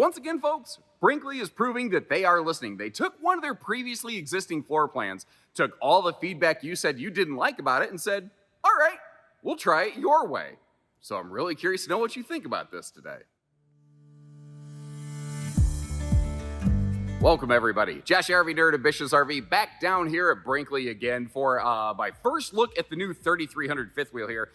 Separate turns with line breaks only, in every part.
Once again, folks, Brinkley is proving that they are listening. They took one of their previously existing floor plans, took all the feedback you said you didn't like about it, and said, all right, we'll try it your way. So I'm really curious to know what you think about this today. Welcome, everybody. Josh RV Nerd of Bish's RV back down here at Brinkley again for my first look at the new 3300 fifth wheel here.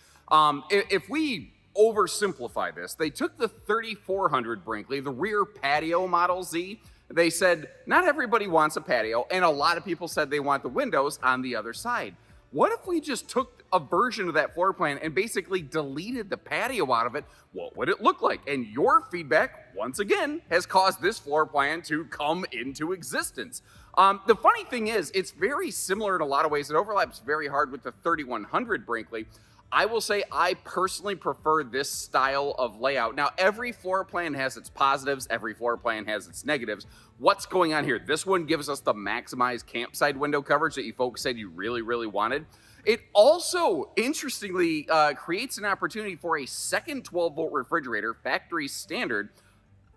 If we oversimplify this, they took the 3400 Brinkley, the rear patio Model Z. They said not everybody wants a patio, and a lot of people said they want the windows on the other side. What if we just took a version of that floor plan and basically deleted the patio out of it? What would it look like? And your feedback, once again, has caused this floor plan to come into existence. The funny thing is, it's very similar in a lot of ways. It overlaps very hard with the 3100 Brinkley. I will say I personally prefer this style of layout. Now, every floor plan has its positives. Every floor plan has its negatives. What's going on here? This one gives us the maximized campsite window coverage that you folks said you really, really wanted. It also, interestingly, creates an opportunity for a second 12-volt refrigerator, factory standard.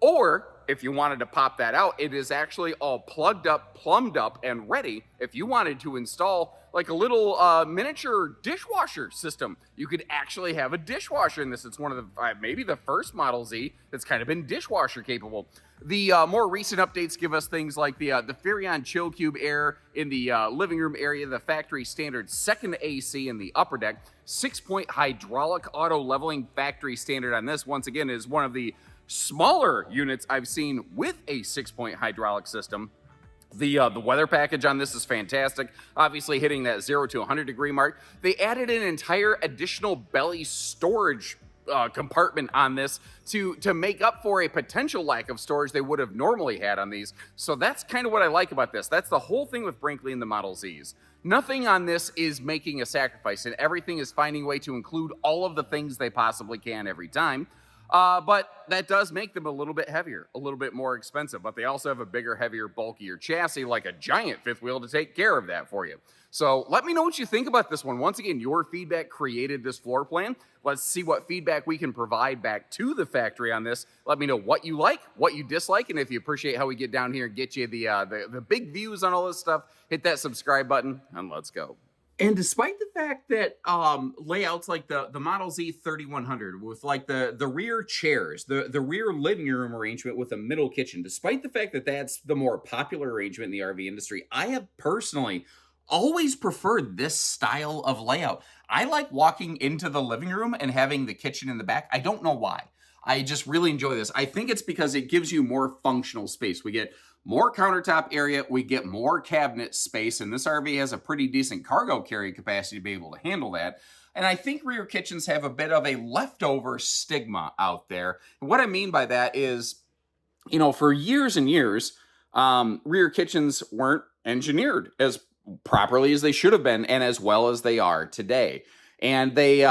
Or, if you wanted to pop that out, it is actually all plugged up, plumbed up, and ready. If you wanted to install like a little miniature dishwasher system, you could actually have a dishwasher in this. It's one of the, maybe the first Model Z that's kind of been dishwasher capable. The more recent updates give us things like the Furrion Chill Cube Air in the living room area, the factory standard second AC in the upper deck, 6-point hydraulic auto leveling factory standard on this. Once again, is one of the smaller units I've seen with a 6-point hydraulic system. The weather package on this is fantastic, obviously hitting that 0 to 100 degree mark. They added an entire additional belly storage compartment on this to make up for a potential lack of storage they would have normally had on these. So that's kind of what I like about this. That's the whole thing with Brinkley and the Model Zs. Nothing on this is making a sacrifice, and everything is finding a way to include all of the things they possibly can every time. But that does make them a little bit heavier, a little bit more expensive, but they also have a bigger, heavier, bulkier chassis, like a giant fifth wheel to take care of that for you. So let me know what you think about this one. Once again, your feedback created this floor plan. Let's see what feedback we can provide back to the factory on this. Let me know what you like, what you dislike, and if you appreciate how we get down here and get you the big views on all this stuff, hit that subscribe button, and let's go. And despite the fact that layouts like the Model Z 3100 with like the rear chairs, the rear living room arrangement with a middle kitchen, despite the fact that that's the more popular arrangement in the RV industry, I have personally always preferred this style of layout. I like walking into the living room and having the kitchen in the back. I don't know why. I just really enjoy this. I think it's because it gives you more functional space. We get more countertop area, we get more cabinet space, and this RV has a pretty decent cargo carry capacity to be able to handle that. And I think rear kitchens have a bit of a leftover stigma out there. And what I mean by that is, you know, for years and years, rear kitchens weren't engineered as properly as they should have been and as well as they are today. And they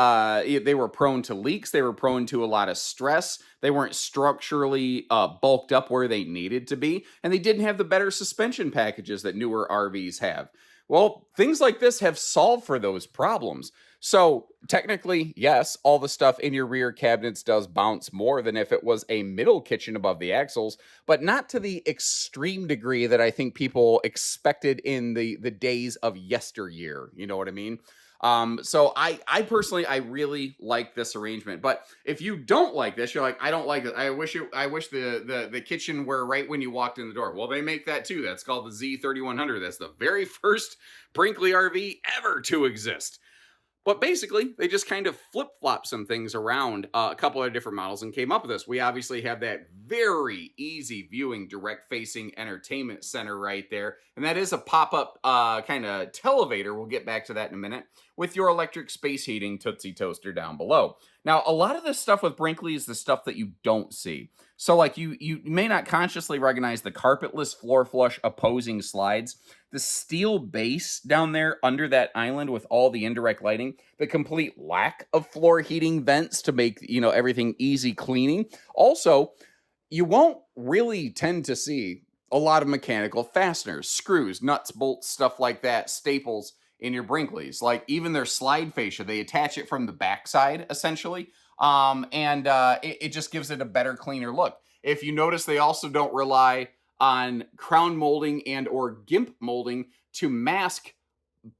were prone to leaks. They were prone to a lot of stress. They weren't structurally bulked up where they needed to be. And they didn't have the better suspension packages that newer RVs have. Well, things like this have solved for those problems. So technically, yes, all the stuff in your rear cabinets does bounce more than if it was a middle kitchen above the axles, but not to the extreme degree that I think people expected in the days of yesteryear. You know what I mean? So I personally, I really like this arrangement, but if you don't like this, you're like, I don't like it. I wish the kitchen were right when you walked in the door. Well, they make that too. That's called the Z3100. That's the very first Brinkley RV ever to exist. But basically, they just kind of flip-flop some things around a couple of different models and came up with this. We obviously have that very easy viewing direct-facing entertainment center right there. And that is a pop-up kind of televator. We'll get back to that in a minute. With your electric space heating Tootsie Toaster down below. Now, a lot of this stuff with Brinkley is the stuff that you don't see. So, like, you may not consciously recognize the carpetless floor flush opposing slides, the steel base down there under that island with all the indirect lighting, the complete lack of floor heating vents to make, you know, everything easy cleaning. Also, you won't really tend to see a lot of mechanical fasteners, screws, nuts, bolts, stuff like that, staples in your Brinkleys. Like, even their slide fascia, they attach it from the backside, essentially. It just gives it a better, cleaner look. If you notice, they also don't rely on crown molding and or gimp molding to mask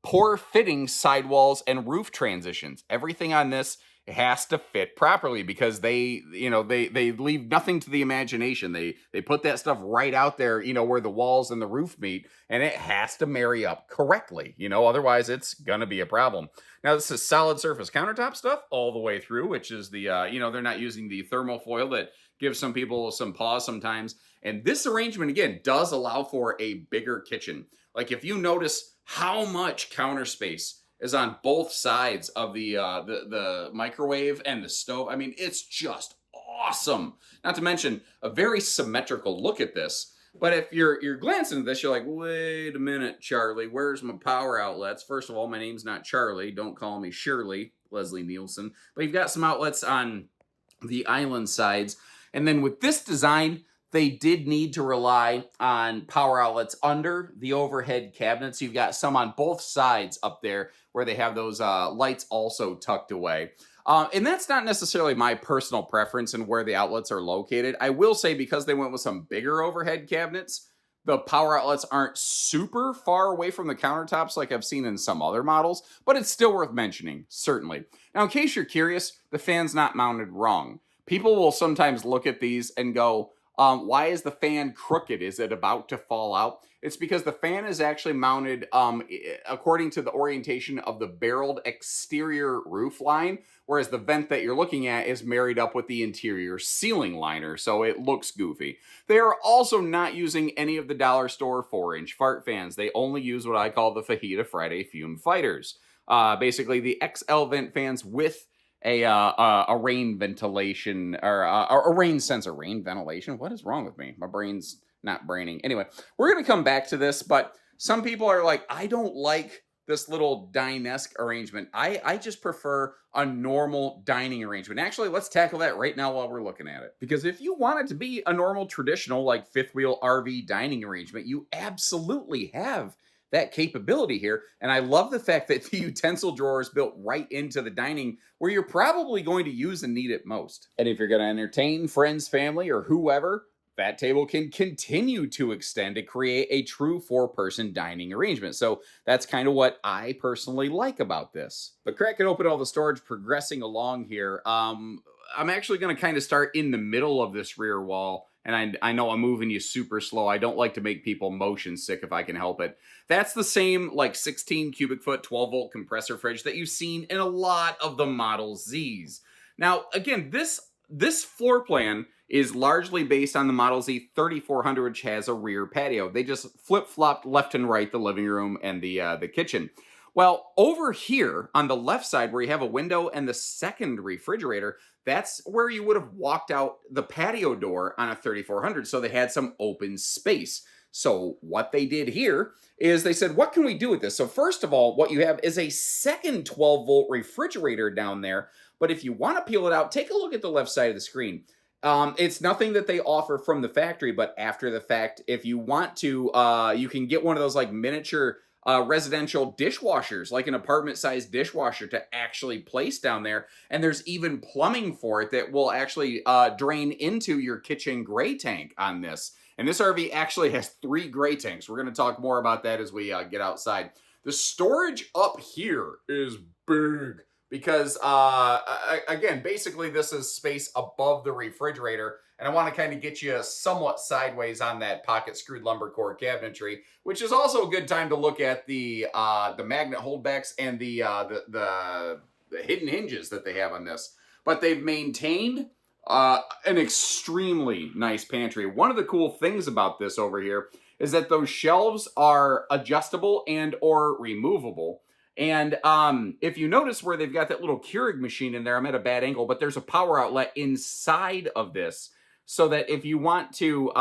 poor fitting sidewalls and roof transitions. Everything on this has to fit properly because they leave nothing to the imagination. They put that stuff right out there, where the walls and the roof meet, and it has to marry up correctly. Otherwise it's gonna be a problem. Now this is solid surface countertop stuff all the way through, which is the they're not using the thermal foil that gives some people some pause sometimes. And this arrangement again does allow for a bigger kitchen. Like if you notice how much counter space is on both sides of the microwave and the stove. I mean, it's just awesome. Not to mention a very symmetrical look at this. But if you're glancing at this, you're like, wait a minute, Charlie, where's my power outlets? First of all, my name's not Charlie. Don't call me Shirley, Leslie Nielsen. But you've got some outlets on the island sides. And then with this design, they did need to rely on power outlets under the overhead cabinets. You've got some on both sides up there where they have those lights also tucked away. And that's not necessarily my personal preference in where the outlets are located. I will say because they went with some bigger overhead cabinets, the power outlets aren't super far away from the countertops like I've seen in some other models, but it's still worth mentioning, certainly. Now, in case you're curious, the fan's not mounted wrong. People will sometimes look at these and go, why is the fan crooked? Is it about to fall out? It's because the fan is actually mounted according to the orientation of the barreled exterior roof line, whereas the vent that you're looking at is married up with the interior ceiling liner, so it looks goofy. They are also not using any of the dollar store 4-inch fart fans. They only use what I call the Fajita Friday Fume Fighters. Basically, the XL vent fans with a rain ventilation or a rain sensor. Rain ventilation? What is wrong with me? My brain's not braining. Anyway, we're going to come back to this, but some people are like, I don't like this little dine-esque arrangement. I just prefer a normal dining arrangement. Actually, let's tackle that right now while we're looking at it. Because if you want it to be a normal, traditional, like fifth wheel RV dining arrangement, you absolutely have that capability here. And I love the fact that the utensil drawer is built right into the dining where you're probably going to use and need it most. And if you're going to entertain friends, family, or whoever, that table can continue to extend to create a true 4-person dining arrangement. So that's kind of what I personally like about this. But cracking open all the storage, progressing along here, I'm actually going to kind of start in the middle of this rear wall. And I know I'm moving you super slow. I don't like to make people motion sick if I can help it. That's the same like 16 cubic foot, 12 volt compressor fridge that you've seen in a lot of the Model Zs. Now, again, this floor plan is largely based on the Model Z 3400, which has a rear patio. They just flip-flopped left and right the living room and the kitchen. Well, over here on the left side where you have a window and the second refrigerator, that's where you would have walked out the patio door on a 3400. So they had some open space. So what they did here is they said, what can we do with this? So first of all, what you have is a second 12 volt refrigerator down there. But if you want to peel it out, take a look at the left side of the screen. It's nothing that they offer from the factory, but after the fact, if you want to, you can get one of those like miniature residential dishwashers, like an apartment-sized dishwasher to actually place down there. And there's even plumbing for it that will actually drain into your kitchen gray tank on this. And this RV actually has 3 gray tanks. We're going to talk more about that as we get outside. The storage up here is big because, again, basically this is space above the refrigerator. And I want to kind of get you somewhat sideways on that pocket screwed lumber core cabinetry, which is also a good time to look at the magnet holdbacks and the hidden hinges that they have on this. But they've maintained an extremely nice pantry. One of the cool things about this over here is that those shelves are adjustable and or removable. And if you notice where they've got that little Keurig machine in there, I'm at a bad angle, but there's a power outlet inside of this so that if you want to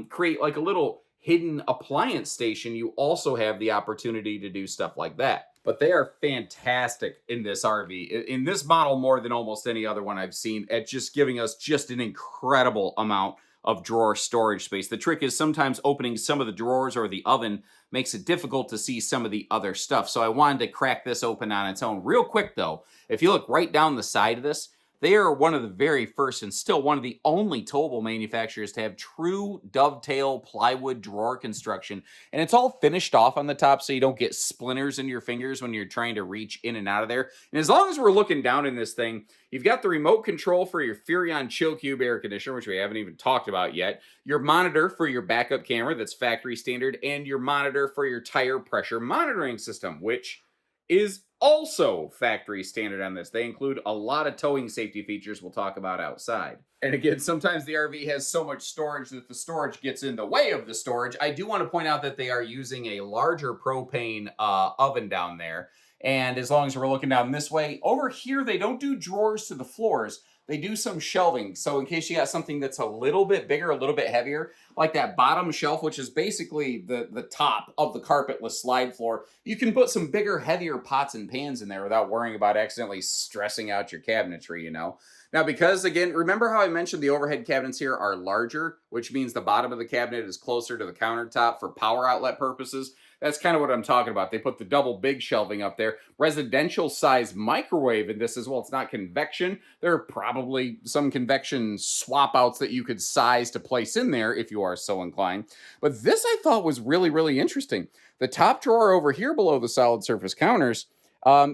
create like a little hidden appliance station, you also have the opportunity to do stuff like that. But they are fantastic in this RV, in this model more than almost any other one I've seen, at just giving us just an incredible amount of drawer storage space. The trick is sometimes opening some of the drawers or the oven makes it difficult to see some of the other stuff. So I wanted to crack this open on its own. Real quick though, if you look right down the side of this,
They are one of the very first and still one of the only towable manufacturers to have true dovetail plywood drawer construction. And it's all finished off on the top so you don't get splinters in your fingers when you're trying to reach in and out of there. And as long as we're looking down in this thing, you've got the remote control for your Furrion Chill Cube air conditioner, which we haven't even talked about yet, your monitor for your backup camera that's factory standard, and your monitor for your tire pressure monitoring system, which is also factory standard on this. They include a lot of towing safety features we'll talk about outside. And again, sometimes the RV has so much storage that the storage gets in the way of the storage. I do want to point out that they are using a larger propane oven down there. And as long as we're looking down this way, over here, they don't do drawers to the floors. They do some shelving. So in case you got something that's a little bit bigger, a little bit heavier, like that bottom shelf, which is basically the top of the carpetless slide floor, you can put some bigger, heavier pots and pans in there without worrying about accidentally stressing out your cabinetry, you know. Now, because again, remember how I mentioned the overhead cabinets here are larger, which means the bottom of the cabinet is closer to the countertop for power outlet purposes. That's kind of what I'm talking about. They put the double big shelving up there. Residential size microwave in this as well. It's not convection. There are probably some convection swap outs that you could size to place in there if you are so inclined. But this I thought was really, really interesting. The top drawer over here below the solid surface counters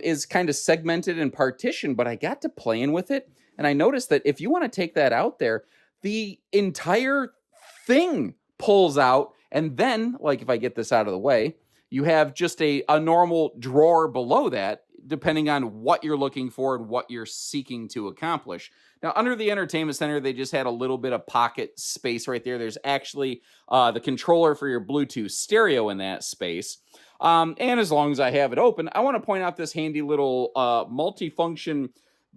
is kind of segmented and partitioned, but I got to playing with it. And I noticed that if you want to take that out there, the entire thing pulls out. And then, like if I get this out of the way, you have just a normal drawer below that, depending on what you're looking for and what you're seeking to accomplish. Now, under the entertainment center, they just had a little bit of pocket space right there. There's actually the controller for your Bluetooth stereo in that space. And as long as I have it open, I want to point out this handy little multifunction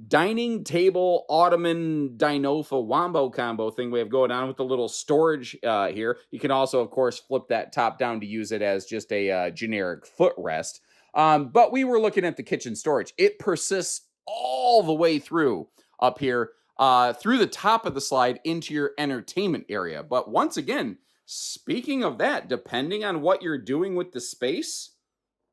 dining table ottoman Dinofa wombo combo thing we have going on with the little storage here. You can also, of course, flip that top down to use it as just a generic footrest. But we were looking at the kitchen storage. It persists all the way through up here, through the top of the slide into your entertainment area. But once again, speaking of that, depending on what you're doing with the space,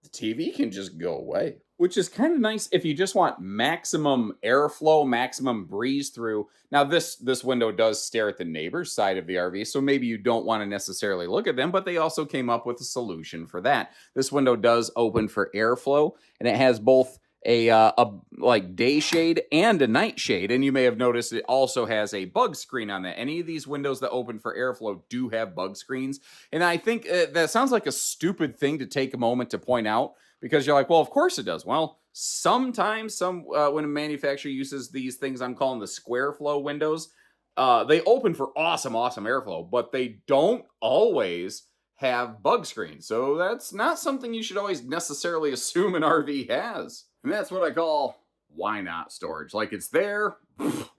the TV can just go away, which is kind of nice if you just want maximum airflow, maximum breeze through. Now, this window does stare at the neighbor's side of the RV, so maybe you don't want to necessarily look at them, but they also came up with a solution for that. This window does open for airflow, and it has both a like day shade and a night shade, and you may have noticed it also has a bug screen on that. Any of these windows that open for airflow do have bug screens, and I think that sounds like a stupid thing to take a moment to point out, because you're like, well, of course it does. Well, sometimes when a manufacturer uses these things I'm calling the square flow windows, they open for awesome airflow, but they don't always have bug screens. So that's not something you should always necessarily assume an RV has. And that's what I call why not storage. Like, it's there,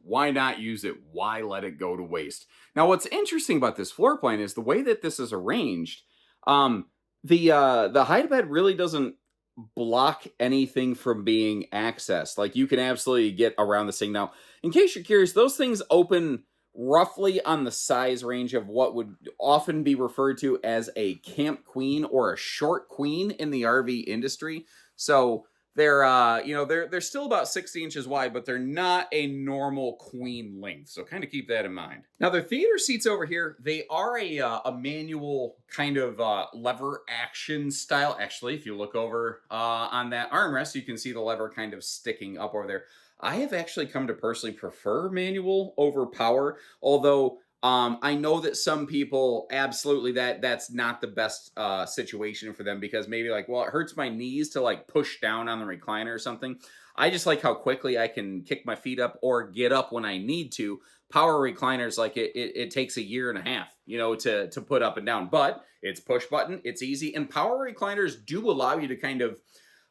why not use it? Why let it go to waste? Now, what's interesting about this floor plan is the way that this is arranged. The hide-bed really doesn't block anything from being accessed. Like, you can absolutely get around this thing. Now, in case you're curious, those things open roughly on the size range of what would often be referred to as a camp queen or a short queen in the RV industry. So they're still about 60 inches wide, but they're not a normal queen length. So kind of keep that in mind. Now, the theater seats over here, they are a manual kind of lever action style. Actually, if you look over on that armrest, you can see the lever kind of sticking up over there. I have actually come to personally prefer manual over power, although I know that some people absolutely that's not the best situation for them, because maybe like, well, it hurts my knees to like push down on the recliner or something. I just like how quickly I can kick my feet up or get up when I need to. Power recliners, like it takes a year and a half, to put up and down, but it's push button, it's easy, and power recliners do allow you to kind of,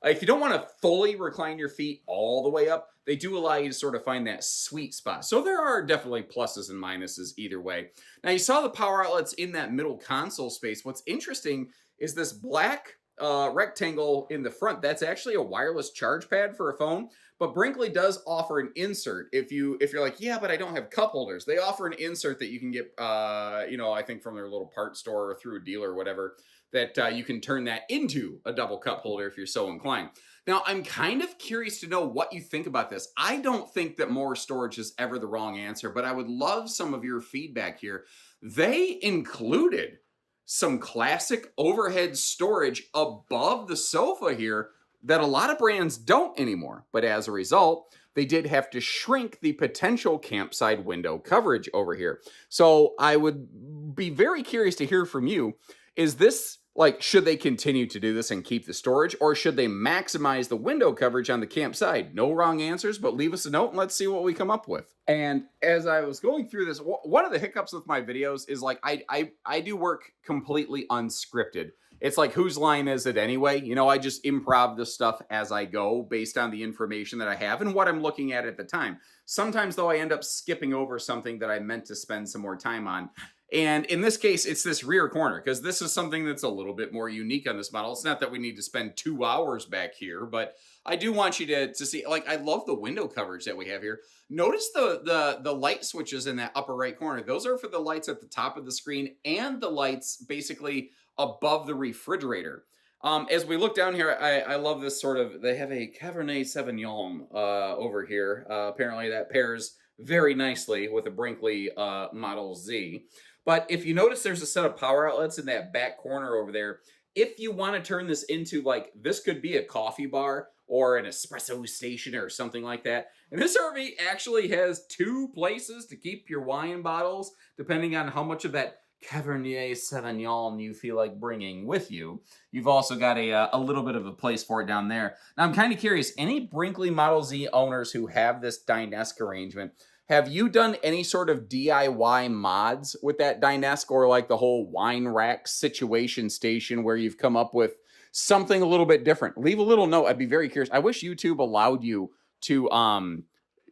if you don't want to fully recline your feet all the way up, they do allow you to sort of find that sweet spot. So there are definitely pluses and minuses either way. Now, you saw the power outlets in that middle console space. What's interesting is this black
rectangle in the front, that's actually a wireless charge pad for a phone. But Brinkley does offer an insert if you're like, yeah, but I don't have cup holders. They offer an insert that you can get, I think from their little part store or through a dealer or whatever, that you can turn that into a double cup holder if you're so inclined. Now, I'm kind of curious to know what you think about this. I don't think that more storage is ever the wrong answer, but I would love some of your feedback here. They included some classic overhead storage above the sofa here that a lot of brands don't anymore. But as a result, they did have to shrink the potential campside window coverage over here. So I would be very curious to hear from you. Is this like, should they continue to do this and keep the storage, or should they maximize the window coverage on the campsite? No wrong answers, but leave us a note and let's see what we come up with. And as I was going through this, one of the hiccups with my videos is like, I do work completely unscripted. It's like, whose line is it anyway? I just improv this stuff as I go based on the information that I have and what I'm looking at the time. Sometimes, though, I end up skipping over something that I meant to spend some more time on. And in this case, it's this rear corner, because this is something that's a little bit more unique on this model. It's not that we need to spend 2 hours back here, but I do want you to see, like, I love the window coverage that we have here. Notice the light switches in that upper right corner. Those are for the lights at the top of the screen and the lights basically above the refrigerator. As we look down here, I love this sort of, they have a Cabernet Sauvignon over here. Apparently that pairs very nicely with a Brinkley Model Z. But if you notice, there's a set of power outlets in that back corner over there. If you want to turn this into, like, this could be a coffee bar or an espresso station or something like that. And this RV actually has 2 places to keep your wine bottles, depending on how much of that Cabernet Sauvignon you feel like bringing with you. You've also got a little bit of a place for it down there. Now, I'm kind of curious, any Brinkley Model Z owners who have this dinette arrangement, have you done any sort of DIY mods with that dinette, or like the whole wine rack situation station where you've come up with something a little bit different? Leave a little note. I'd be very curious. I wish YouTube allowed you to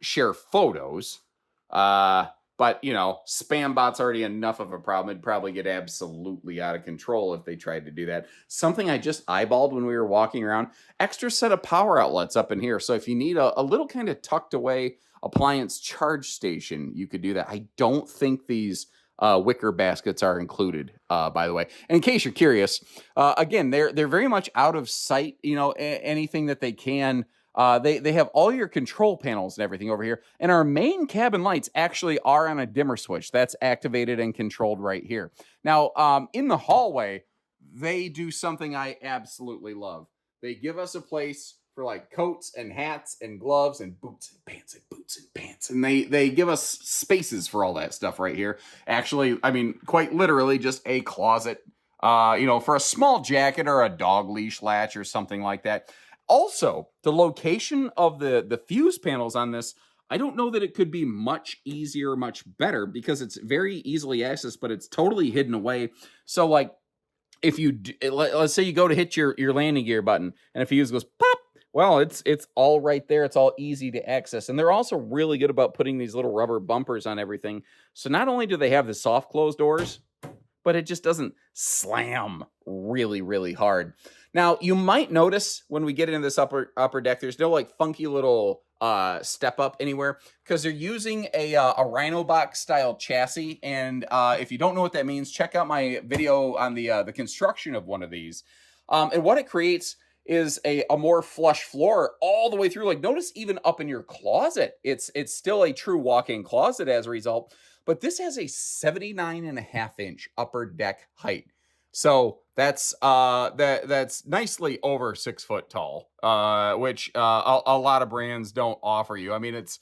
share photos. But, spam bot's already enough of a problem. It'd probably get absolutely out of control if they tried to do that. Something I just eyeballed when we were walking around, extra set of power outlets up in here. So if you need a little kind of tucked away appliance charge station, you could do that. I don't think these wicker baskets are included, by the way. And in case you're curious, again, they're very much out of sight. Anything that they can. They have all your control panels and everything over here. And our main cabin lights actually are on a dimmer switch. That's activated and controlled right here. Now, in the hallway, they do something I absolutely love. They give us a place for like coats and hats and gloves and boots and pants and boots and pants. And they give us spaces for all that stuff right here. Actually, I mean, quite literally just a closet, for a small jacket or a dog leash latch or something like that. Also, the location of the fuse panels on this, I don't know that it could be much easier, much better, because it's very easily accessed, but it's totally hidden away. So, like, if you, let's say you go to hit your landing gear button, and a fuse goes pop, well, it's all right there. It's all easy to access. And they're also really good about putting these little rubber bumpers on everything. So not only do they have the soft close doors, but it just doesn't slam really, really hard. Now, you might notice when we get into this upper deck, there's no like funky little step up anywhere, because they're using a Rhino box style chassis. And if you don't know what that means, check out my video on the construction of one of these. And what it creates is a more flush floor all the way through. Like, notice even up in your closet, it's still a true walk-in closet as a result. But this has a 79.5-inch upper deck height. So that's nicely over 6 foot tall, which a lot of brands don't offer you. I mean, it's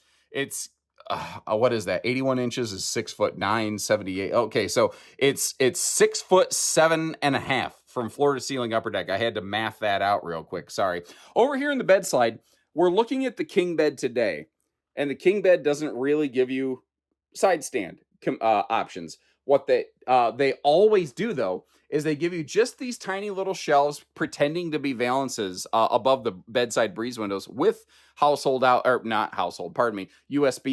what is that? 81 inches is 6'9", 78. Okay, so it's 6'7.5" from floor to ceiling upper deck. I had to math that out real quick. Sorry. Over here in the bedside, we're looking at the king bed today, and the king bed doesn't really give you side stand options. What they always do, though, is they give you just these tiny little shelves pretending to be valances above the bedside breeze windows with USB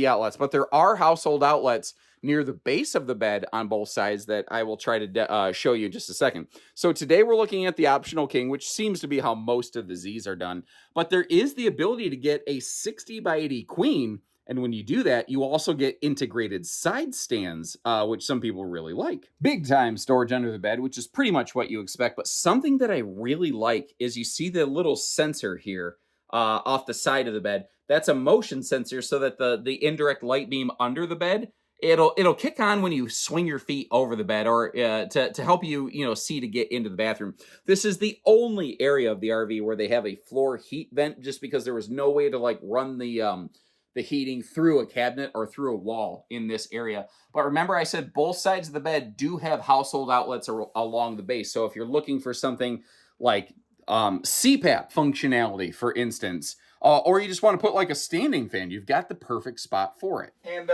outlets. But there are household outlets near the base of the bed on both sides that I will try to show you in just a second. So today we're looking at the optional king, which seems to be how most of the Z's are done. But there is the ability to get a 60 by 80 queen. And when you do that, you also get integrated side stands, which some people really like. Big time storage under the bed, which is pretty much what you expect. But something that I really like is you see the little sensor here off the side of the bed. That's a motion sensor so that the indirect light beam under the bed, it'll kick on when you swing your feet over the bed, or to help you see to get into the bathroom. This is the only area of the RV where they have a floor heat vent, just because there was no way to like run the heating through a cabinet or through a wall in this area. But remember, I said both sides of the bed do have household outlets along the base. So if you're looking for something like CPAP functionality, for instance, or you just want to put like a standing fan, you've got the perfect spot for it. And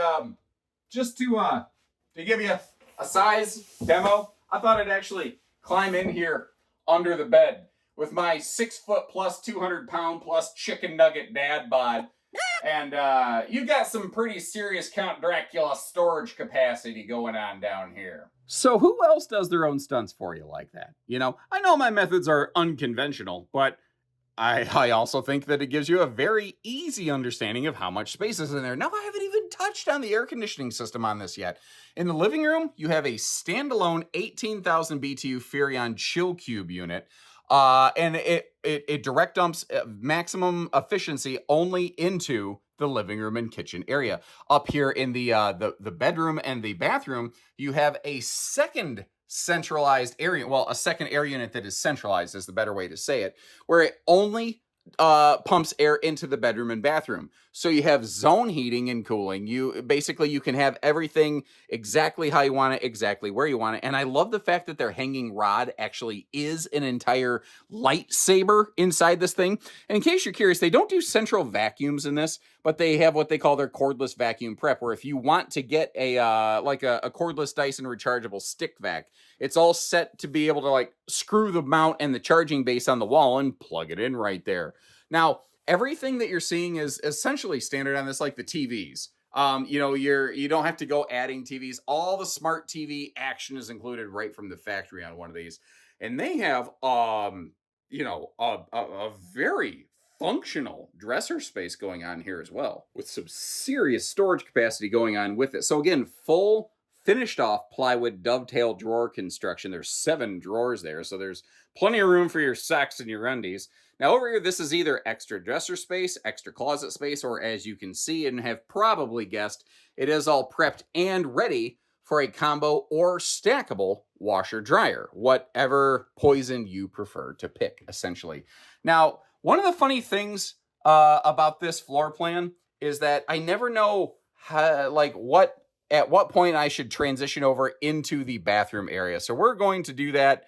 just to give you a size demo, I thought I'd actually climb in here under the bed with my 6 foot plus 200 pound plus chicken nugget dad bod. And you got some pretty serious Count Dracula storage capacity going on down here. So who else does their own stunts for you like that? I know my methods are unconventional, but I also think that it gives you a very easy understanding of how much space is in there. Now, I haven't even touched on the air conditioning system on this yet. In the living room, you have a standalone 18,000 BTU Furrion chill cube unit. And it direct dumps maximum efficiency only into the living room and kitchen area. Up here in the bedroom and the bathroom, you have a second centralized area. Well, a second air unit that is centralized is the better way to say it, where it only pumps air into the bedroom and bathroom. So you have zone heating and cooling. You can have everything exactly how you want it, exactly where you want it. And I love the fact that their hanging rod actually is an entire lightsaber inside this thing. And in case you're curious, they don't do central vacuums in this, but they have what they call their cordless vacuum prep, where if you want to get a cordless Dyson rechargeable stick vac, it's all set to be able to like screw the mount and the charging base on the wall and plug it in right there. Now, everything that you're seeing is essentially standard on this, like the TVs. You don't have to go adding TVs. All the smart TV action is included right from the factory on one of these. And they have a very functional dresser space going on here as well, with some serious storage capacity going on with it. So again, full finished off plywood dovetail drawer construction. There's 7 drawers there, so there's plenty of room for your socks and your undies. Now over here, this is either extra dresser space, extra closet space, or as you can see and have probably guessed, it is all prepped and ready for a combo or stackable washer dryer, whatever poison you prefer to pick, essentially. Now, one of the funny things about this floor plan is that I never know at what point I should transition over into the bathroom area. So we're going to do that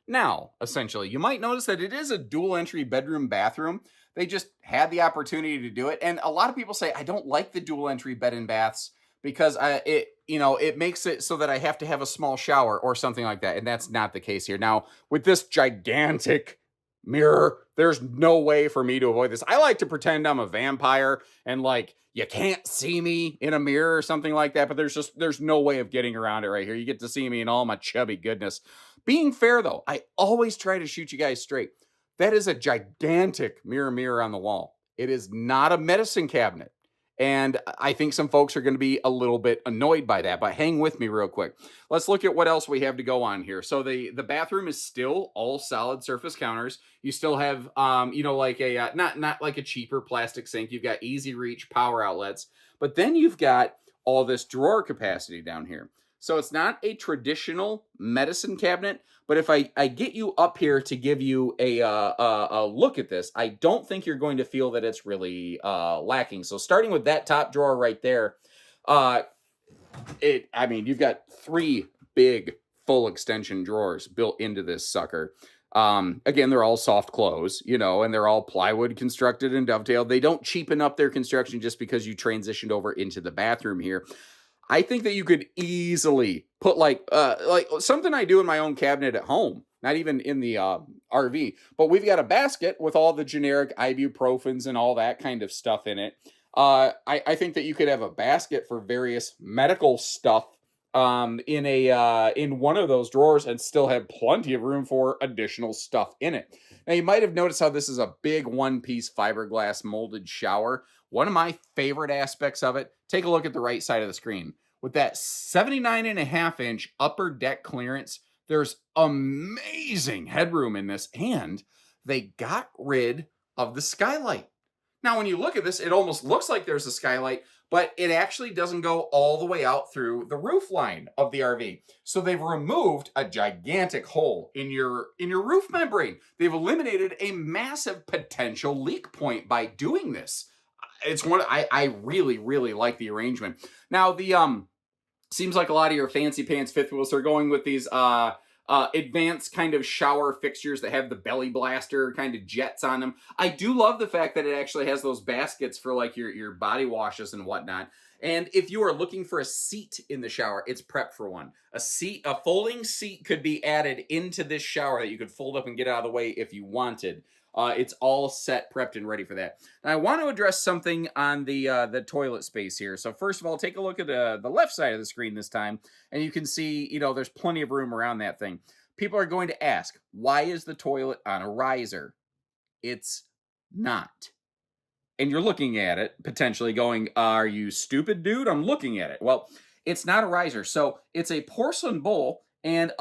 now, essentially. You might notice that it is a dual entry bedroom bathroom. They just had the opportunity to do it. And a lot of people say, I don't like the dual entry bed and baths because it makes it so that I have to have a small shower or something like that. And that's not the case here. Now, with this gigantic mirror, there's no way for me to avoid this. I like to pretend I'm a vampire and like you can't see me in a mirror or something like that, but there's no way of getting around it right here. You get to see me in all my chubby goodness. Being fair though, I always try to shoot you guys straight. That is a gigantic mirror on the wall. It is not a medicine cabinet. And I think some folks are going to be a little bit annoyed by that, but hang with me real quick. Let's look at what else we have to go on here. So the bathroom is still all solid surface counters. You still have, like a, not like a cheaper plastic sink. You've got easy reach power outlets, but then you've got all this drawer capacity down here. So it's not a traditional medicine cabinet, but if I get you up here to give you a look at this, I don't think you're going to feel that it's really lacking. So starting with that top drawer right there, you've got 3 big full extension drawers built into this sucker. Again, they're all soft close, and they're all plywood constructed and dovetailed. They don't cheapen up their construction just because you transitioned over into the bathroom here. I think that you could easily put like something I do in my own cabinet at home, not even in the RV, but we've got a basket with all the generic ibuprofens and all that kind of stuff in it. I think that you could have a basket for various medical stuff in one of those drawers and still have plenty of room for additional stuff in it. Now you might have noticed how this is a big one-piece fiberglass molded shower. One of my favorite aspects of it, take a look at the right side of the screen. With that 79.5-inch upper deck clearance, there's amazing headroom in this, and they got rid of the skylight. Now, when you look at this, it almost looks like there's a skylight, but it actually doesn't go all the way out through the roof line of the RV. So they've removed a gigantic hole in your roof membrane. They've eliminated a massive potential leak point by doing this. It's one I really, really like the arrangement. Now, the seems like a lot of your fancy pants fifth wheels are going with these advanced kind of shower fixtures that have the belly blaster kind of jets on them. I do love the fact that it actually has those baskets for like your body washes and whatnot. And if you are looking for a seat in the shower, it's prepped for one. A folding seat could be added into this shower that you could fold up and get out of the way if you wanted. It's all set, prepped, and ready for that. Now, I want to address something on the toilet space here. So first of all, take a look at the left side of the screen this time, and you can see, there's plenty of room around that thing. People are going to ask, why is the toilet on a riser? It's not. And you're looking at it, potentially going, are you stupid, dude? I'm looking at it. Well, it's not a riser. So it's a porcelain bowl. And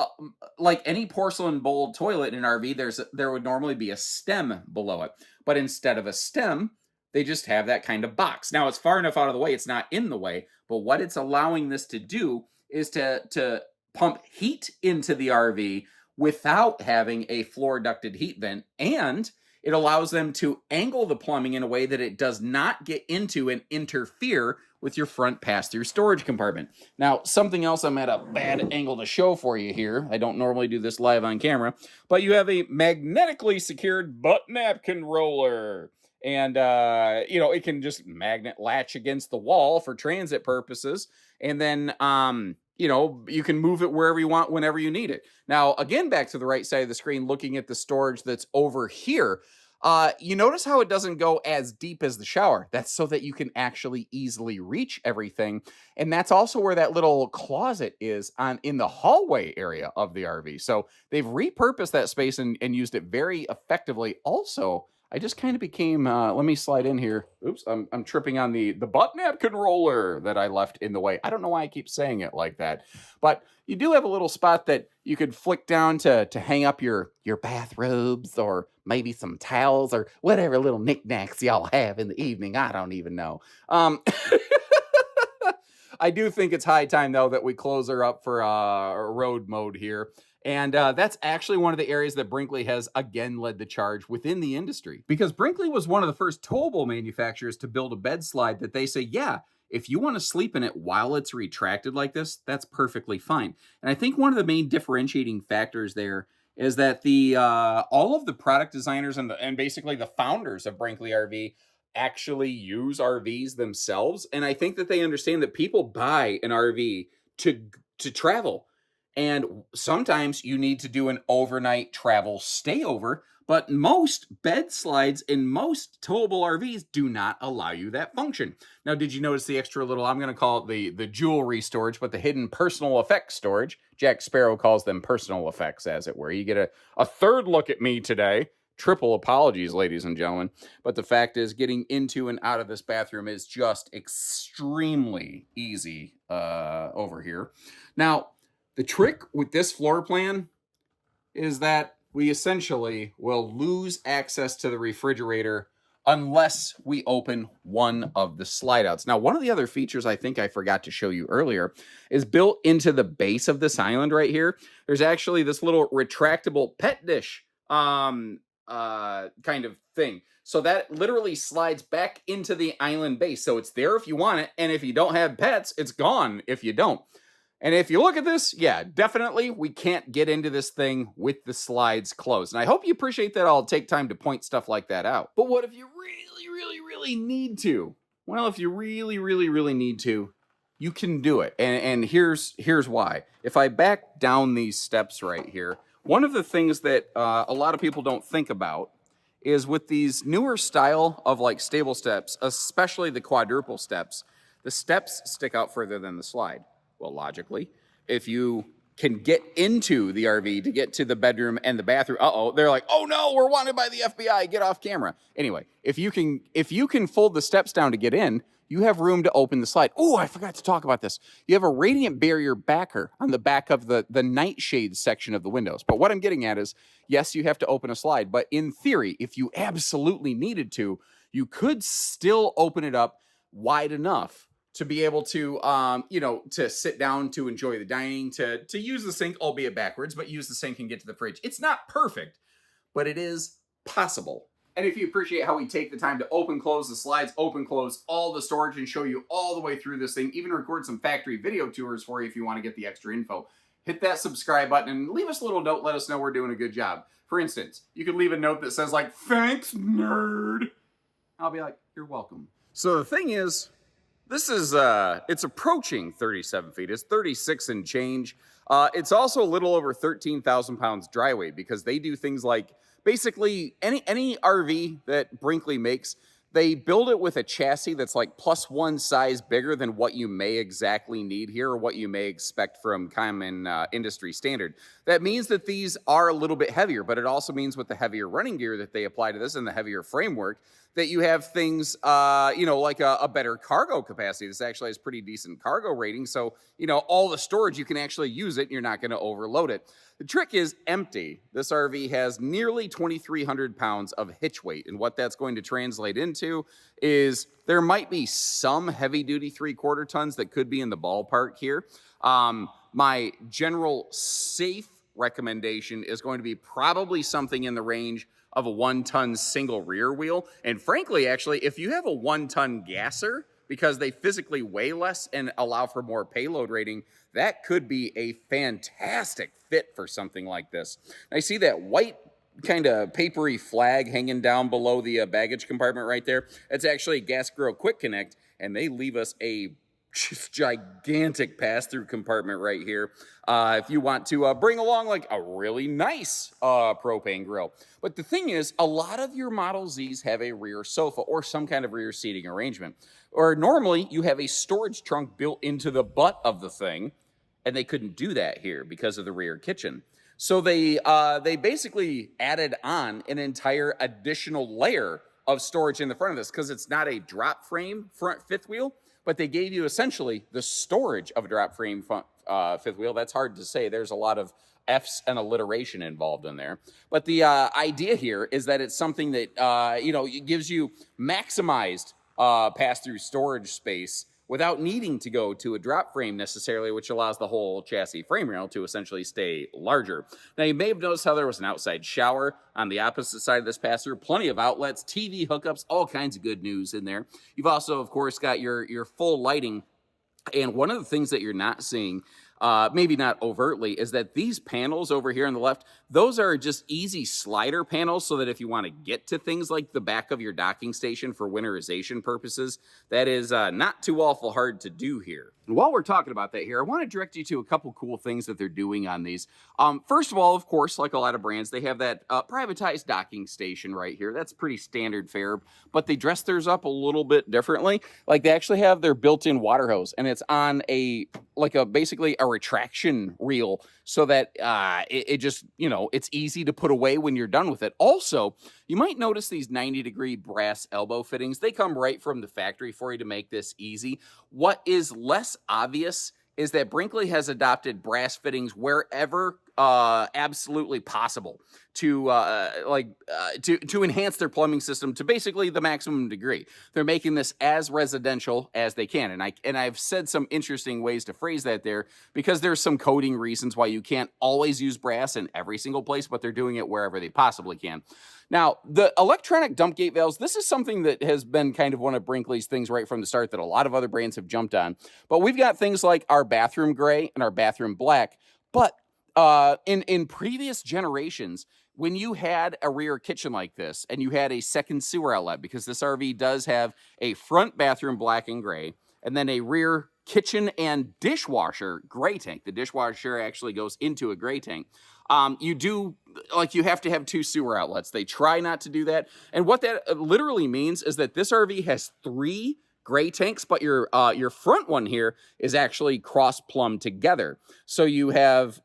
like any porcelain bowl toilet in an RV, there would normally be a stem below it. But instead of a stem, they just have that kind of box. Now, it's far enough out of the way, it's not in the way. But what it's allowing this to do is to pump heat into the RV without having a floor ducted heat vent. And it allows them to angle the plumbing in a way that it does not get into and interfere with your front pass-through storage compartment. Now, something else I'm at a bad angle to show for you here. I don't normally do this live on camera, but you have a magnetically secured butt napkin roller. And, it can just magnet latch against the wall for transit purposes. And then, you can move it wherever you want, whenever you need it. Now, again, back to the right side of the screen, looking at the storage that's over here, you notice how it doesn't go as deep as the shower. That's so that you can actually easily reach everything. And that's also where that little closet is in the hallway area of the RV. So they've repurposed that space and used it very effectively. Also, I just kind of became, let me slide in here. Oops, I'm tripping on the butt napkin roller that I left in the way. I don't know why I keep saying it like that. But you do have a little spot that you could flick down to hang up your bathrobes or maybe some towels or whatever little knickknacks y'all have in the evening. I don't even know. I do think it's high time, though, that we close her up for road mode here. And that's actually one of the areas that Brinkley has again led the charge within the industry. Because Brinkley was one of the first towable manufacturers to build a bed slide that they say, yeah, if you want to sleep in it while it's retracted like this, that's perfectly fine. And I think one of the main differentiating factors there is that all of the product designers and basically the founders of Brinkley RV actually use RVs themselves. And I think that they understand that people buy an RV to travel. And sometimes you need to do an overnight travel stayover, but most bed slides in most towable RVs do not allow you that function. Now, did you notice the extra little, I'm going to call it the jewelry storage, but the hidden personal effects storage? Jack Sparrow calls them personal effects, as it were. You get a third look at me today. Triple apologies, ladies and gentlemen. But the fact is, getting into and out of this bathroom is just extremely easy over here. Now, the trick with this floor plan is that we essentially will lose access to the refrigerator unless we open one of the slide outs. Now, one of the other features I think I forgot to show you earlier is built into the base of this island right here. There's actually this little retractable pet dish kind of thing. So that literally slides back into the island base. So it's there if you want it. And if you don't have pets, it's gone if you don't. And if you look at this, yeah, definitely we can't get into this thing with the slides closed. And I hope you appreciate that I'll take time to point stuff like that out. But what if you really, really, really need to? Well, if you really, really, really need to, you can do it. And here's why. If I back down these steps right here, one of the things that a lot of people don't think about is with these newer style of like stable steps, especially the quadruple steps, the steps stick out further than the slide. Well, logically, if you can get into the RV to get to the bedroom and the bathroom, they're like, oh no, we're wanted by the FBI, get off camera. Anyway, if you can fold the steps down to get in, you have room to open the slide. Oh, I forgot to talk about this. You have a radiant barrier backer on the back of the nightshade section of the windows. But what I'm getting at is, yes, you have to open a slide, but in theory, if you absolutely needed to, you could still open it up wide enough to be able to, to sit down, to enjoy the dining, to use the sink, albeit backwards, but use the sink and get to the fridge. It's not perfect, but it is possible. And if you appreciate how we take the time to open, close the slides, open, close all the storage, and show you all the way through this thing, even record some factory video tours for you if you want to get the extra info, hit that subscribe button and leave us a little note. Let us know we're doing a good job. For instance, you could leave a note that says like, thanks, nerd. I'll be like, you're welcome. So the thing is, this is, it's approaching 37 feet. It's 36 and change. It's also a little over 13,000 pounds dry weight because they do things like, basically, any RV that Brinkley makes, they build it with a chassis that's like +1 size bigger than what you may exactly need here or what you may expect from common industry standard. That means that these are a little bit heavier, but it also means with the heavier running gear that they apply to this and the heavier framework, that you have things, like a better cargo capacity. This actually has pretty decent cargo rating. So, all the storage, you can actually use it and you're not going to overload it. The trick is empty. This RV has nearly 2,300 pounds of hitch weight. And what that's going to translate into is there might be some heavy duty 3/4 tons that could be in the ballpark here. My general safe recommendation is going to be probably something in the range of a 1-ton single rear wheel. And frankly, actually, if you have a 1-ton gasser, because they physically weigh less and allow for more payload rating, that could be a fantastic fit for something like this. I see that white kind of papery flag hanging down below the baggage compartment right there. It's actually a Gas Grill Quick Connect, and they leave us a just gigantic pass-through compartment right here if you want to bring along like a really nice propane grill. But the thing is, a lot of your Model Zs have a rear sofa or some kind of rear seating arrangement. Or normally you have a storage trunk built into the butt of the thing, and they couldn't do that here because of the rear kitchen. So they basically added on an entire additional layer of storage in the front of this because it's not a drop frame front fifth wheel, but they gave you essentially the storage of a drop frame front fifth wheel. That's hard to say. There's a lot of F's and alliteration involved in there. But the idea here is that it's something that, it gives you maximized pass-through storage space without needing to go to a drop frame necessarily, which allows the whole chassis frame rail to essentially stay larger. Now, you may have noticed how there was an outside shower on the opposite side of this pass-through, plenty of outlets, TV hookups, all kinds of good news in there. You've also, of course, got your full lighting. And one of the things that you're not seeing, maybe not overtly, is that these panels over here on the left, those are just easy slider panels so that if you want to get to things like the back of your docking station for winterization purposes, that is not too awful hard to do here. And while we're talking about that here, I want to direct you to a couple cool things that they're doing on these. First of all, of course, like a lot of brands, they have that privatized docking station right here. That's pretty standard fare, but they dress theirs up a little bit differently. Like they actually have their built-in water hose, and it's on basically a retraction reel so that it just, it's easy to put away when you're done with it. Also, you might notice these 90-degree brass elbow fittings. They come right from the factory for you to make this easy. What is less obvious is that Brinkley has adopted brass fittings wherever absolutely possible to enhance their plumbing system to basically the maximum degree. They're making this as residential as they can, and I've said some interesting ways to phrase that there because there's some coding reasons why you can't always use brass in every single place, but they're doing it wherever they possibly can. Now, the electronic dump gate valves, this is something that has been kind of one of Brinkley's things right from the start that a lot of other brands have jumped on. But we've got things like our bathroom gray and our bathroom black. But in previous generations, when you had a rear kitchen like this and you had a second sewer outlet, because this RV does have a front bathroom black and gray, and then a rear kitchen and dishwasher gray tank. The dishwasher actually goes into a gray tank. You have to have 2 sewer outlets. They try not to do that. And what that literally means is that this RV has 3 gray tanks, but your front one here is actually cross-plumbed together. So you have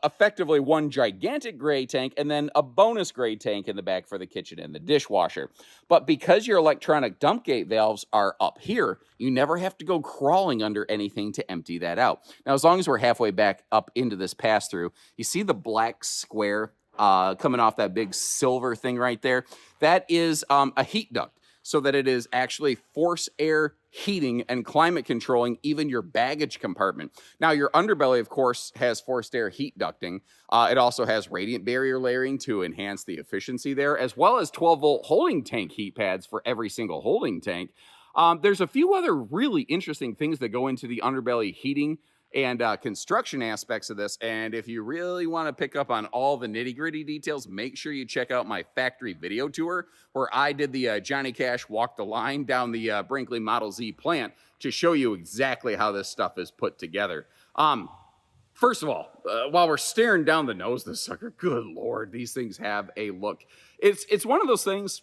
effectively one gigantic gray tank and then a bonus gray tank in the back for the kitchen and the dishwasher. But because your electronic dump gate valves are up here, you never have to go crawling under anything to empty that out. Now, as long as we're halfway back up into this pass-through, you see the black square coming off that big silver thing right there? That is a heat duct, so that it is actually force air heating and climate controlling even your baggage compartment. Now, your underbelly, of course, has forced air heat ducting. It also has radiant barrier layering to enhance the efficiency there, as well as 12-volt holding tank heat pads for every single holding tank. There's a few other really interesting things that go into the underbelly heating and construction aspects of this. And if you really want to pick up on all the nitty-gritty details, make sure you check out my factory video tour where I did the Johnny Cash walk the line down the Brinkley Model Z plant to show you exactly how this stuff is put together. First of all, while we're staring down the nose of this sucker, good Lord, these things have a look. It's one of those things,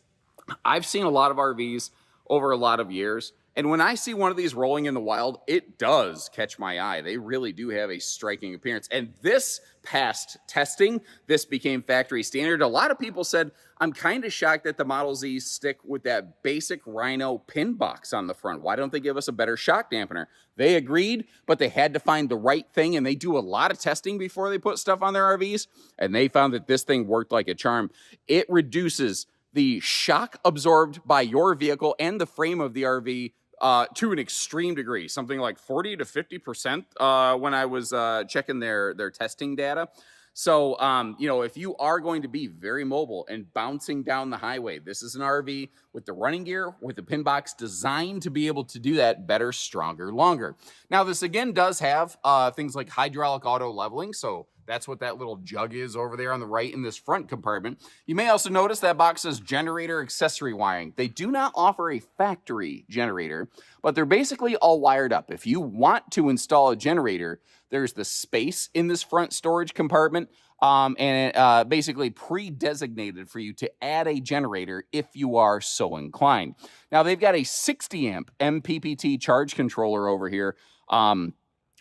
I've seen a lot of RVs over a lot of years, and when I see one of these rolling in the wild, it does catch my eye. They really do have a striking appearance. And this passed testing. This became factory standard. A lot of people said, I'm kind of shocked that the Model Z stick with that basic Rhino pin box on the front. Why don't they give us a better shock dampener? They agreed, but they had to find the right thing, and they do a lot of testing before they put stuff on their RVs, and they found that this thing worked like a charm. It reduces the shock absorbed by your vehicle and the frame of the RV to an extreme degree, something like 40 to 50% when I was checking their testing data. So, if you are going to be very mobile and bouncing down the highway, this is an RV with the running gear, with the pin box designed to be able to do that better, stronger, longer. Now, this again does have things like hydraulic auto leveling, so that's what that little jug is over there on the right in this front compartment. You may also notice that box says generator accessory wiring. They do not offer a factory generator, but they're basically all wired up. If you want to install a generator, there's the space in this front storage compartment, and basically pre-designated for you to add a generator if you are so inclined. Now, they've got a 60 amp MPPT charge controller over here,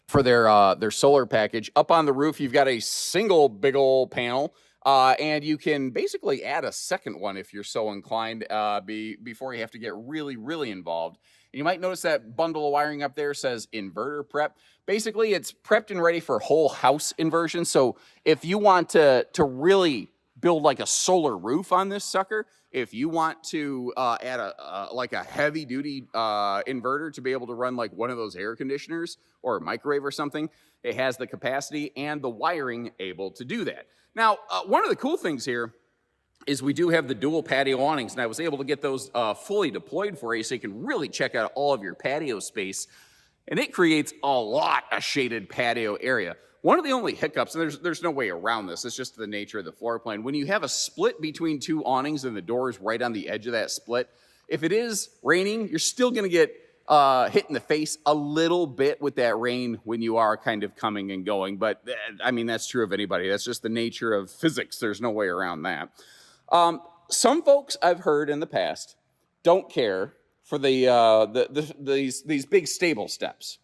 for their solar package. Up on the roof, you've got a single big old panel, and you can basically add a second one if you're so inclined before you have to get really, really involved. And you might notice that bundle of wiring up there says inverter prep. Basically, it's prepped and ready for whole house inversion. So if you want to really build like a solar roof on this sucker, if you want to add a heavy duty inverter to be able to run like one of those air conditioners or a microwave or something, it has the capacity and the wiring able to do that. Now, one of the cool things here is we do have the dual patio awnings, and I was able to get those fully deployed for you so you can really check out all of your patio space, and it creates a lot of shaded patio area. One of the only hiccups, and there's no way around this, it's just the nature of the floor plan. When you have a split between 2 awnings and the door is right on the edge of that split, if it is raining, you're still going to get hit in the face a little bit with that rain when you are kind of coming and going. But, I mean, that's true of anybody. That's just the nature of physics. There's no way around that. Some folks I've heard in the past don't care for these big stable steps.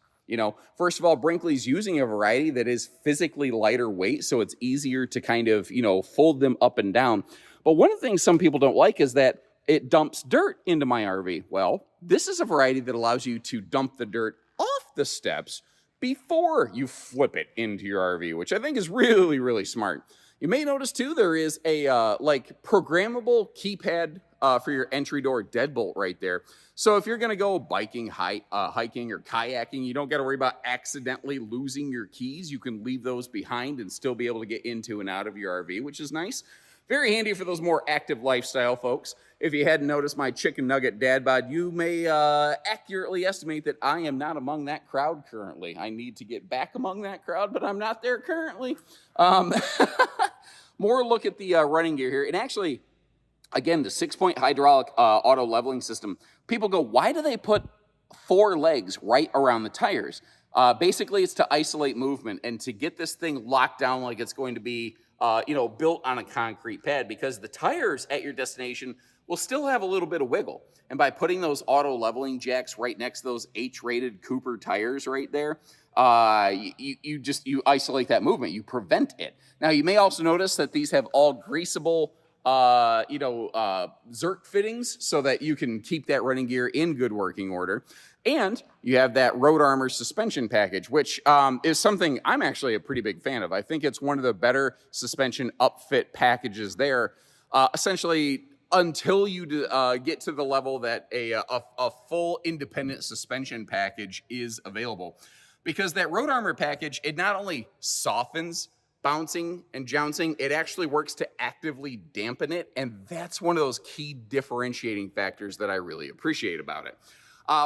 First of all, Brinkley's using a variety that is physically lighter weight, so it's easier to kind of, fold them up and down. But one of the things some people don't like is that it dumps dirt into my RV. Well, this is a variety that allows you to dump the dirt off the steps before you flip it into your RV, which I think is really, really smart. You may notice, too, there is a programmable keypad for your entry door deadbolt right there. So if you're going to go biking, hiking, or kayaking, you don't got to worry about accidentally losing your keys. You can leave those behind and still be able to get into and out of your RV, which is nice. Very handy for those more active lifestyle folks. If you hadn't noticed my chicken nugget dad bod, you may accurately estimate that I am not among that crowd currently. I need to get back among that crowd, but I'm not there currently. More look at the running gear here. And actually, again, the 6-point hydraulic auto leveling system. People go, why do they put 4 legs right around the tires? Basically, it's to isolate movement and to get this thing locked down like it's going to be, built on a concrete pad, because the tires at your destination will still have a little bit of wiggle. And by putting those auto leveling jacks right next to those H-rated Cooper tires right there, you isolate that movement. You prevent it. Now, you may also notice that these have all greasable Zerk fittings so that you can keep that running gear in good working order. And you have that Road Armor suspension package, which is something I'm actually a pretty big fan of. I think it's one of the better suspension upfit packages there. Essentially, until you get to the level that a full independent suspension package is available. Because that Road Armor package, it not only softens bouncing and jouncing, it actually works to actively dampen it, and that's one of those key differentiating factors that I really appreciate about it.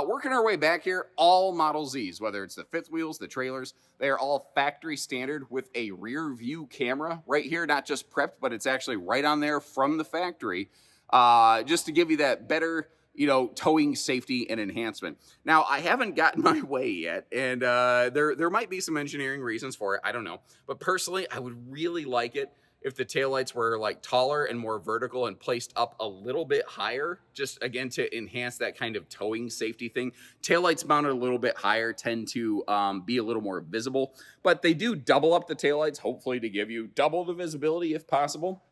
Working our way back here, all Model Zs, whether it's the fifth wheels, the trailers, they are all factory standard with a rear view camera right here, not just prepped, but it's actually right on there from the factory, just to give you that better, towing safety and enhancement. Now, I haven't gotten my way yet, and there might be some engineering reasons for it. I don't know. But personally, I would really like it if the taillights were like taller and more vertical and placed up a little bit higher, just again to enhance that kind of towing safety thing. Taillights mounted a little bit higher tend to be a little more visible, but they do double up the taillights, hopefully to give you double the visibility if possible.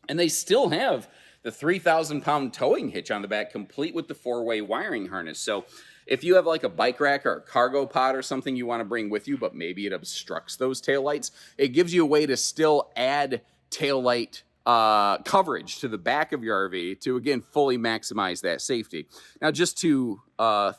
And they still have the 3,000-pound towing hitch on the back, complete with the 4-way wiring harness. So if you have like a bike rack or a cargo pod or something you want to bring with you, but maybe it obstructs those taillights, it gives you a way to still add taillight coverage to the back of your RV to, again, fully maximize that safety. Now, just to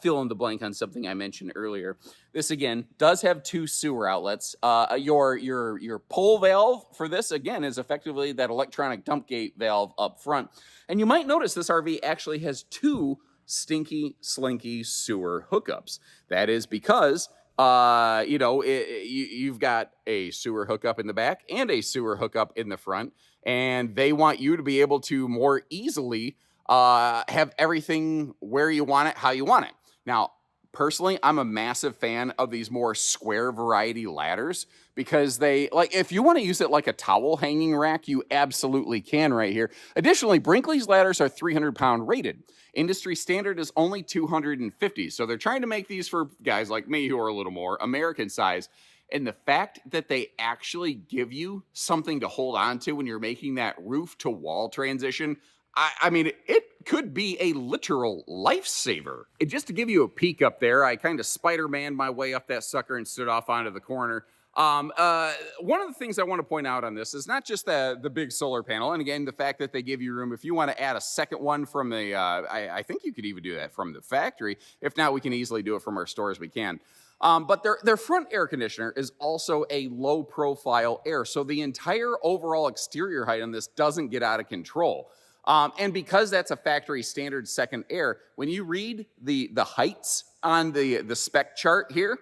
fill in the blank on something I mentioned earlier, this, again, does have 2 sewer outlets. Your pull valve for this, again, is effectively that electronic dump gate valve up front. And you might notice this RV actually has 2 stinky, slinky sewer hookups. That is because you've got a sewer hookup in the back and a sewer hookup in the front, and they want you to be able to more easily have everything where you want it, how you want it. Now, personally, I'm a massive fan of these more square variety ladders because if you want to use it like a towel hanging rack, you absolutely can right here. Additionally, Brinkley's ladders are 300-pound rated. Industry standard is only 250. So they're trying to make these for guys like me who are a little more American size. And the fact that they actually give you something to hold on to when you're making that roof to wall transition, I mean, it could be a literal lifesaver. And just to give you a peek up there, I kind of Spider-Man'd my way up that sucker and stood off onto the corner. One of the things I want to point out on this is not just the big solar panel, and again, the fact that they give you room. If you want to add a second one from the, I think you could even do that from the factory. If not, we can easily do it from our stores. We can. But their front air conditioner is also a low profile air, so the entire overall exterior height on this doesn't get out of control. And because that's a factory standard second air, when you read the heights on the spec chart here,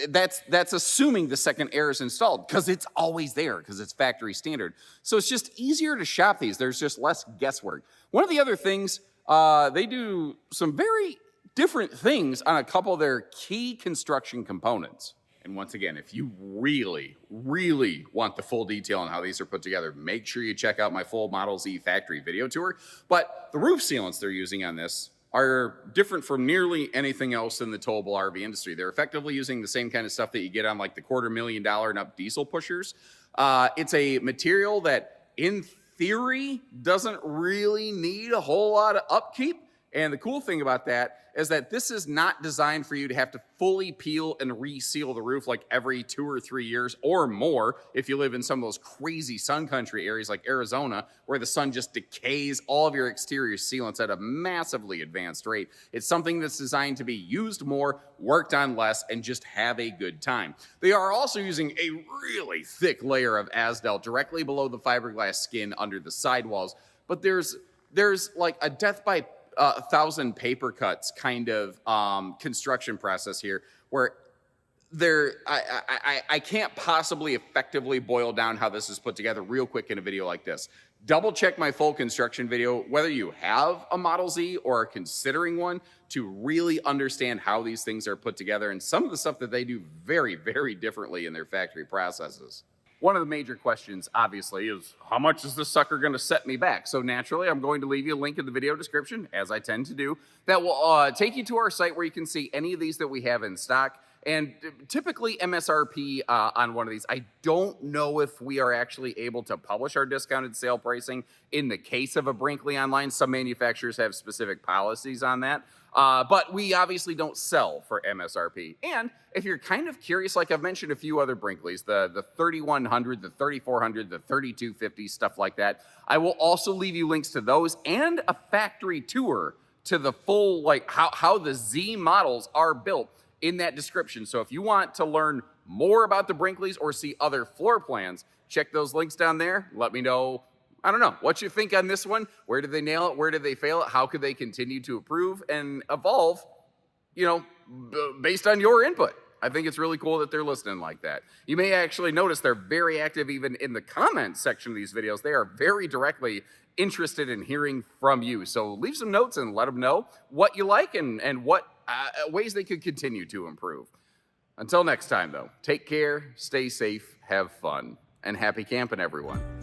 that's assuming the second air is installed because it's always there because it's factory standard. So it's just easier to shop these. There's just less guesswork. One of the other things, they do some very different things on a couple of their key construction components. And once again, if you really, really want the full detail on how these are put together, make sure you check out my full Model Z factory video tour. But the roof sealants they're using on this are different from nearly anything else in the towable RV industry. They're effectively using the same kind of stuff that you get on like the $250,000 and up diesel pushers. It's a material that in theory doesn't really need a whole lot of upkeep. And the cool thing about that is that this is not designed for you to have to fully peel and reseal the roof like every 2 or 3 years or more if you live in some of those crazy sun country areas like Arizona where the sun just decays all of your exterior sealants at a massively advanced rate. It's something that's designed to be used more, worked on less, and just have a good time. They are also using a really thick layer of Asdel directly below the fiberglass skin under the sidewalls, but there's like a death by 1,000 paper cuts kind of construction process here where I can't possibly effectively boil down how this is put together real quick in a video like this. Double check my full construction video, whether you have a Model Z or are considering one, to really understand how these things are put together and some of the stuff that they do very, very differently in their factory processes. One of the major questions, obviously, is how much is this sucker going to set me back? So naturally, I'm going to leave you a link in the video description, as I tend to do, that will take you to our site where you can see any of these that we have in stock. And typically MSRP on one of these, I don't know if we are actually able to publish our discounted sale pricing in the case of a Brinkley online. Some manufacturers have specific policies on that. But we obviously don't sell for MSRP. And if you're kind of curious, like I've mentioned a few other Brinkleys, the 3100, the 3400, the 3250, stuff like that, I will also leave you links to those and a factory tour to the full, like how the Z models are built in that description. So if you want to learn more about the Brinkleys or see other floor plans, check those links down there. Let me know, I don't know, what you think on this one. Where did they nail it? Where did they fail it? How could they continue to improve and evolve, you know, based on your input? I think it's really cool that they're listening like that. You may actually notice they're very active even in the comments section of these videos. They are very directly interested in hearing from you. So leave some notes and let them know what you like and what ways they could continue to improve. Until next time, though, take care, stay safe, have fun, and happy camping, everyone.